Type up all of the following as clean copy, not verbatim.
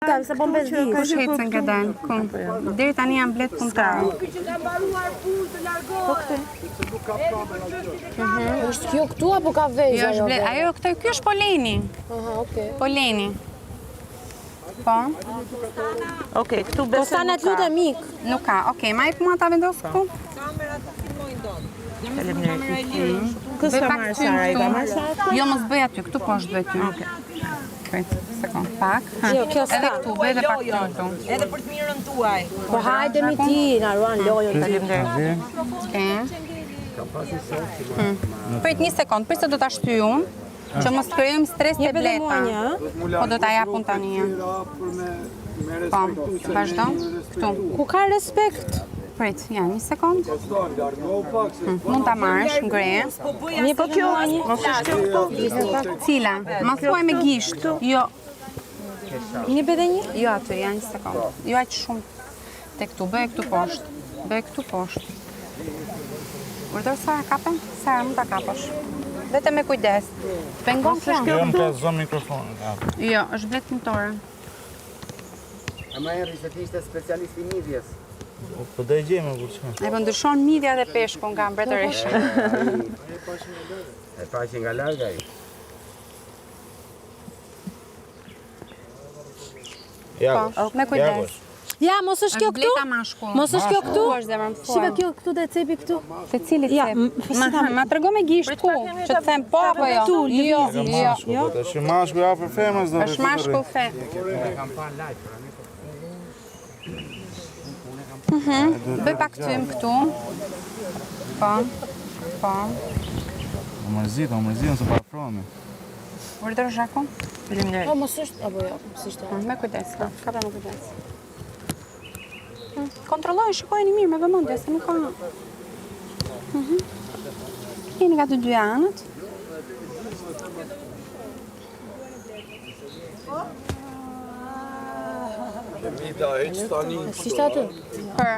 gjeta, se po mbezdi. Kush hecën këdën? Deri tani janë blet punëtar. Është kjo këtu apo ka vezë? Jo, është blet. Ajo ky është poleni. Aha, okay. Poleni. Po. Okej, këtu besoj. Kostanat lutem mik. Nuk ka. Okej, ma i mua ta vendos këtu. Kësë ka marrë Sara, i ka marrë Sara? Jo, mos bëj aty, këtu po është bëj ty. Okej, sekond, pak. Jo, kjo Edhe këtu, bëj edhe pak këtu. Edhe për të mirën tuaj. Po hajdemi ti, na ruan lojën. Okej. Prit një sekond, prit se do ta shtyj unë, që mos krijojmë stres te bleta. Po do ta japun tani. Po, vazhdo. Këtu. Ku ka respekt? Prit, ja, një sekond. Mund ta marrësh ngre. Një po kjo, Mos është kjo këtu? Cila? Ma thuaj me gisht. Jo, një bede një? jo aty, ja një sekond. Jo aq shumë. Te këtu, bëj këtu poshtë. Bëj këtu poshtë. Urdhër Sara, kapen? Sara, mund ta kapësh. Vetëm me kujdes. Pengon kjo? Jo, më ka zon mikrofonin. Jo, është blet punëtore. Ama Henri se ti ishte specialist i midjes. Po do e gjejmë kur çka. E po ndryshon midja dhe peshku nga mbretëresha. E pa që nga larg ai. Ja. Me kujdes. Ja, mos është kjo Është këtu? bleta mashkull. Mos është kjo këtu? Ku është zemra më Shive kjo këtu dhe cepi këtu. Se cili Ja, cep? si ta- Ma trego me gisht ku, që të them po apo jo? Jo, jo. Po tash mashkull afër femrës do të. Është mashkull fe. Bëj pak tym këtu. Po. Po. O mërzit, se parafrohemi. Urdhër Zhaku. Po mos është apo jo, si ishte. Me kujdes, ka pra me kujdes. Kontrollojnë, shikojnë mirë me vëmendje se nuk ka. Jeni nga të dy anët. Si ishte aty? Për.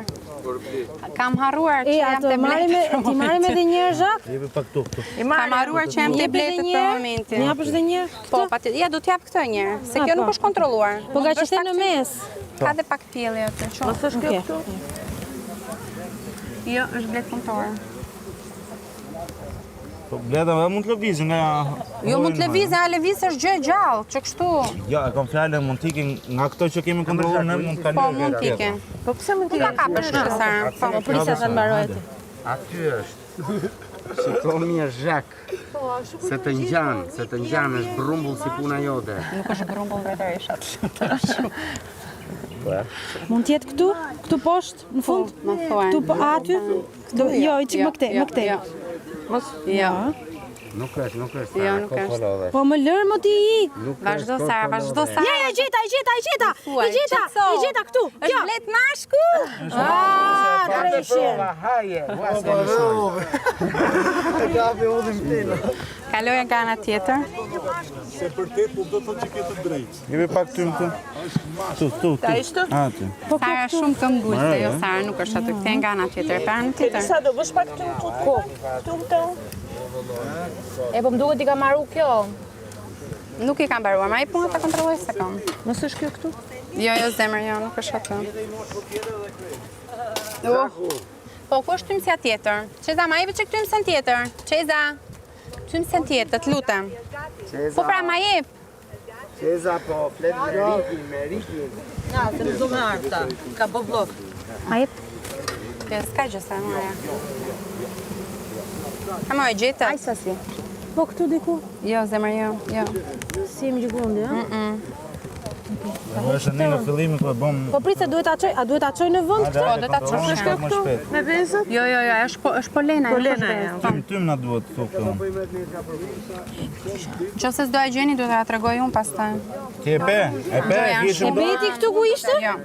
Kam harruar që E, jam ato të bletë ti marrim edhe një herë Zhak? Jepi pak këtu. Kam harruar që jam të Jep edhe bletë një për herë? momentin. Më japësh edhe një herë? Po, patjetër. Ja, do t'jap këtë një herë, se kjo po. nuk është kontrolluar. Po nga që ishte në mes. Ka dhe pak pjelli aty. Mos është kjo Okej. këtu? Jo, është bletë punëtore. Po bleta edhe mund të lëvizin nga. Jo, mund të lëvizë, a lëvizë është gjë e gjallë, që kështu. Ja, e kam fjalën mund t'ikin nga këto që kemi kontrolluar ne mund kanë. Po, mund t'iken. Po pse mund Ku ta kapësh këtë Sara? Po, Prisa ta mbaroj aty. Aty është. Shiko mirë Zhak. Se të ngjan është brumbull si puna jote. nuk është grumbull mbretëreshat. Mund të jetë këtu? Këtu poshtë, në fund? Më thuaj. Këtu po aty? Jo, i çik më këtej, më këtej. Jo. Nuk është. Jo, nuk është. Kofolove. Po më lër më ti ik. Vazhdo Sara, vazhdo Sara. Ja, i gjeta këtu. Është Kjo. blet mashkull. Ah, drejshin. Haje. Kaloja nga ana tjetër. Jepi pak tym këtu. Tu. Aty. Sara shumë të ngullte, jo Sara nuk është aty. Kthej nga ana tjetër, pa anën tjetër. Sa do bësh pak këtu këtu. Këtu. E po më duket i ka marru kjo. Nuk i kam mbaruar, ma i puna ta kontrolloj se kam. Mos është kjo këtu? Jo, zemër, jo, nuk është aty. Po, ku është tymësja tjetër? Qeza, ma jepë që tymësën tjetër. Qeza, tymësën tjetër, të lutem. Po pra, ma jep. Qeza po flet me Rikin. Na, se nuk do me arta. Ka bë vlog. Ma jep. Kjo, s'ka gjë sa marja. Ka ma e gjeta. Aj sa si. Po këtu diku? Jo, zemër, jo. Si jemi gjikundi, ha? Është në fillimin ku e bëm. Po prit se duhet ta çoj, a duhet ta çoj në vend këtë? Po, do ta çosh Është këtu. më shpejt. Me vezët? Jo, është polena. Polena, ja. Tym na duhet këtu. Qose s'do e gjeni, do t'ja tregoj unë pastaj. Ti e pe, kishim. E beti këtu ku ishte? Jo.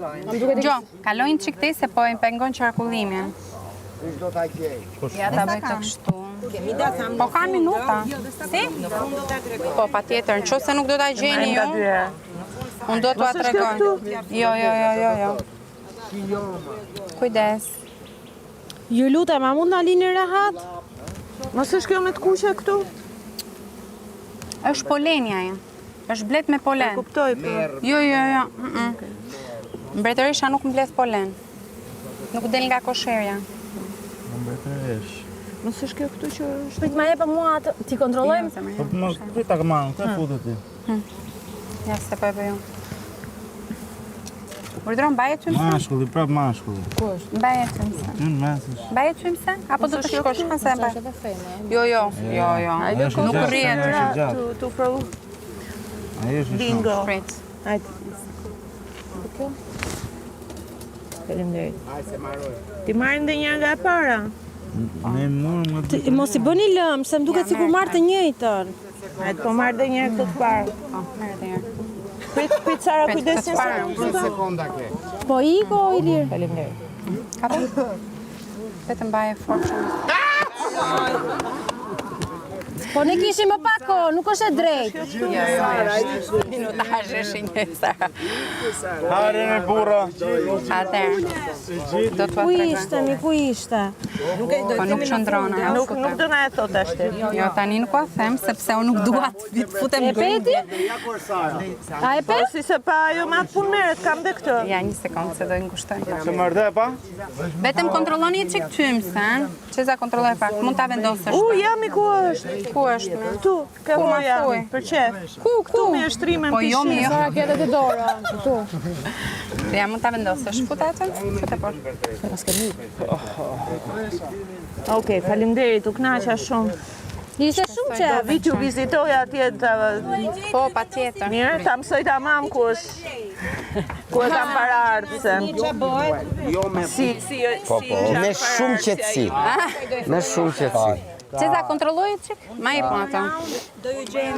Gjo, kalojnë çik te se po e pengon qarkullimin. Kush do ta gjej? Ja ta bëj këtë kështu. Po ka minuta. Si? Po, patjetër, nëse nuk do ta gjeni ju, unë do t'ua tregoj. Jo. Kujdes. Ju lutem, a mund na lini rehat? Mos është kjo me të kuqe këtu? Është polenja e. Është blet me polen. Kuptoj, po. Jo. Mbretërisha nuk mbledh polen. Nuk del nga kosherja. Mbretëresh. Mos është kjo këtu që është. Prit ma jepë mua atë, ti kontrollojmë? Po mos prita këman, ka futet ti. Ja, se po e bëju. Urdhëron mbaje ty mëse? Mashkulli, prap mashkulli. Mbaje ty mëse. Në mesësh. Mbaje ty mëse? Apo do të shkosh mëse e mbaj? Jo. Hajde Është Nuk gjatë, rrihet. është gjatë. Tu provu. Ai është shumë. Bingo. Prit. Hajde. Faleminderit. Ti marrë ndonjëherë nga e para? Ne morëm nga Mos i bëni lëmë, se më duket sikur marrë të njëjtën. Hajde, po marrë ndonjëherë këtë të parë. Po, merr edhe herë. Prit Sara, kujdes këtë parë. Sekonda ke. Po iko, Ilir. Faleminderit. Ka po? Vetëm mbaje fort shumë. Po ne kishim më pak kohë, nuk është e drejtë. Minutazhe shinjesa. Hare me burra. Atëherë. Do t'ua Ku tregoj. ishtemi, ku ishte? Po nuk qëndron ajo. Nuk do na e thot ashtu. Jo, tani nuk ua them sepse unë nuk dua të futem E peti? A e Po pet? si se pa ajo ma punë merret, kam dhe këtë. Ja, një sekundë se do i ngushtojmë. Se mërde pa? Vetëm kontrolloni çik tymse, Çeza kontrolloj pak. Mund ta vendosësh. Jami ku është? Ku është? Këtu, ke Ku ma moja. thuj? Për çef. Ku? Këtu me shtrimen Po jo mi jo. Sara ke edhe të dora, këtu. Ja, mund ta vendosësh. Fut atë? Fut e por. Okej, faleminderit, u kënaqa shumë. Ishte shumë qef. Vi t'ju vizitoj atje të... Po, patjetër. Mirë, ta mësoj tamam ku është. Ku e kam para ardhsen. Si Me shumë qetësi. Me shumë qetësi. Çeza kontrolloj çik. Ma i po atë.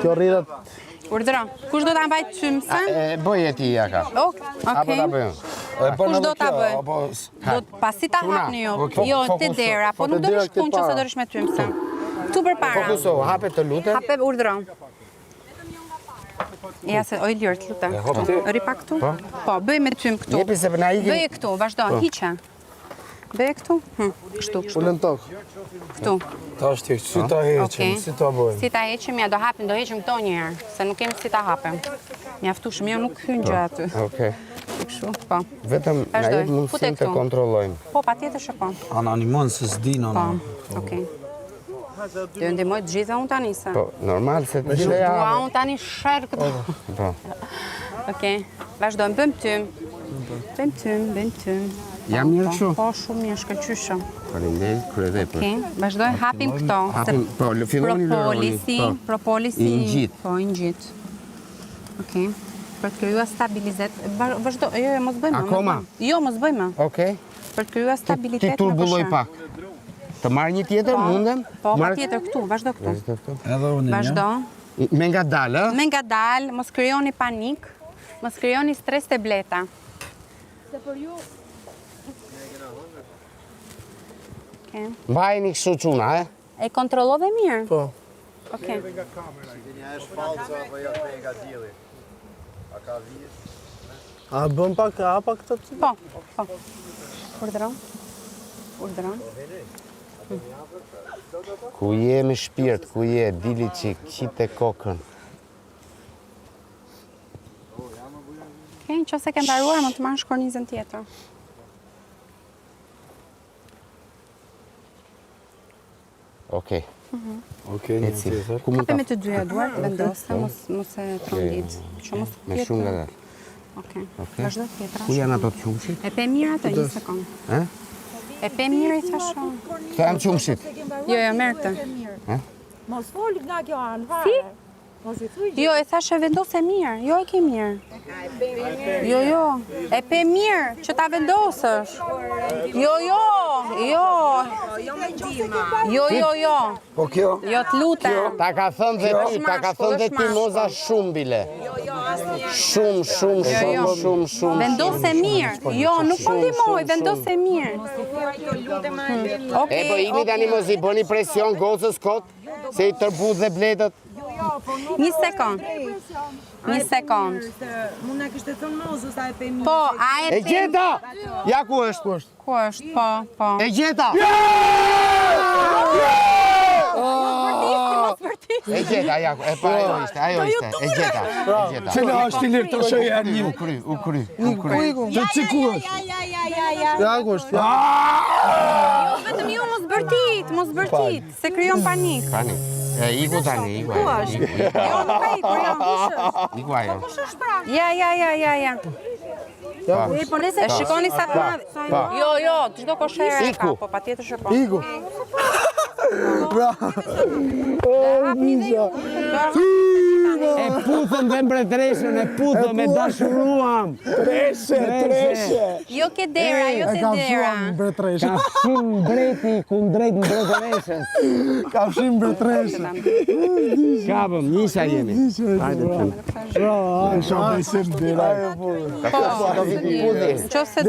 Kjo rritet. Urdhëro. Kush do ta mbaj tymse? Bëje ti jaka. Apo ta Okej. bëjmë? Kush do ta bëj? Do pasi ta hapni jo. Jo, te dera, po nuk do të shkon nëse do rish me tymse. Këtu përpara. Fokuso, hape të lutem. Hape urdhëro. Ja se oj Ilir, të lutem. Ri pak këtu? Po, bëj me tym këtu. Jepi se na ikim. Bëj këtu, vazhdo, hiqe. Bëj këtu? Kështu, kështu. Ulën tokë. Këtu. Ta është tjekë, si ta heqim, si ta bëjmë. Si ta heqim, ja do hapim, do heqim këto një herë, se nuk kemi si ta hapim. Mjaftueshëm, jo nuk hyn gjë aty. Okej. Kështu, po. Vetëm na Vazhdoj, jep mundësinë fute të këtu. kontrollojmë. Po, patjetër që po. Anë animon se s'din Po, anë. okej. Do ju ndihmoj të gjitha unë tani se. Po, normal se të gjithë Dua ja. unë tani sherr këtu. Po. Okej. Vazhdojmë, bëjmë tym. Bëjmë tym. Jam mirë kështu. Po, shumë mirë, shkëlqyshëm. Faleminderit, kryevepër. Okej, vazhdoj, hapim këto. Hapim, po, filloni lëroni. Propolisi, I ngjit. Po, i ngjit. Okej. Për të krijuar stabilitet. Vazhdo, jo, mos bëjmë. Akoma? Jo, mos bëjmë. Okej. Për të krijuar stabilitet. Ti turbulloj pak. Të marr një tjetër, mundem? Po, patjetër këtu, vazhdo këtu. Edhe unë. Vazhdo. Me ngadalë, ë? Me ngadal, mos krijoni panik, mos krijoni stres te bleta. Okej. Mbajeni kështu çuna, ë? E kontrollove mirë? Po. Okej. A bën pak hapa këtë? Po. Urdhëro. Ku je me shpirt, ku je, dili qik, qite kokën. Okej, nëse ke mbaruar, mund të marrësh kornizën tjetër. Okej. Okej, një Eci. tjetër. Ku mund Kape ta me të dyja duart, vendose, mos e trondit. Që mos me shumë ngadalë. Okej. Vazhdo tjetra. Ku janë ato të qumshit? E pe mirë atë, një sekundë. Ë? E pe mirë i thashë. Këto janë qumshit. Jo, merr këtë. Mos fol nga kjo anë, fare. Mos i thuj. Jo, e thashë vendose mirë. Jo, e ke mirë. Jo. E pe mirë që ta vendosësh. Jo. Po kjo? Jo, të lutem. Ta ka thënë dhe ti, ta ka thënë dhe ti moza shumë bile. Shumë. Vendose mirë. Jo, nuk po ndihmoj, vendose mirë. E po Okej. ikni tani mos i bëni presion gocës kot, se i tërbuz dhe bletët. Një sekond. Mund na kishte thënë mozës sa e pe mirë. Po, a e E gjeta! Ja ku është? Ku është? Po. E gjeta! Mos vërtisi. E gjeta, ja, e pa ajo ishte, e gjeta. Cila është i lirë të shëjë e një? U kry. Të ciku është? Ja, kusht. Jo, vetëm ju mos bërtit, se krijon panik. Tani. Iku tani, iku. Ku është? Jo, nuk ka iku, jo. Iku ajo. Ja. Po nëse E shikoni sa të madhe. Jo, çdo koshere ka, po patjetër shikon. Iku. E puthëm dhe mbretëreshën, e puthëm, e dashuruam. Treshe. Jo ke dera, jo te dera. Mbretreshe. Ka fshim mbreti kundrejt mbretëreshës. Ka fshim mbretreshe. Kapëm, njësa jemi. Shoh besim dera. Nëse